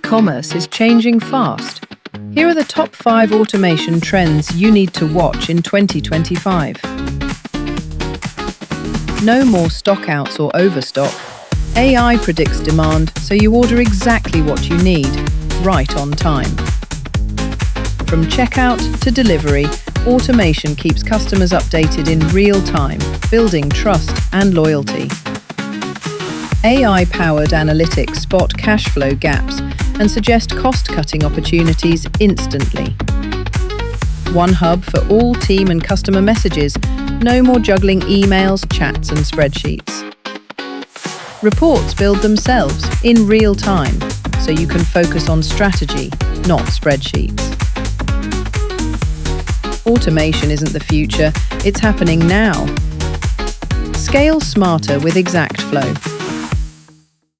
E-commerce is changing fast. Here are the top 5 automation trends you need to watch in 2025. No more stockouts or overstock. AI predicts demand so you order exactly what you need, right on time. From checkout to delivery, automation keeps customers updated in real time, building trust and loyalty. AI-powered analytics spot cash flow gaps and suggest cost-cutting opportunities instantly. One hub for all team and customer messages, no more juggling emails, chats and spreadsheets. Reports build themselves in real time, so you can focus on strategy, not spreadsheets. Automation isn't the future, it's happening now. Scale smarter with ExactFlow.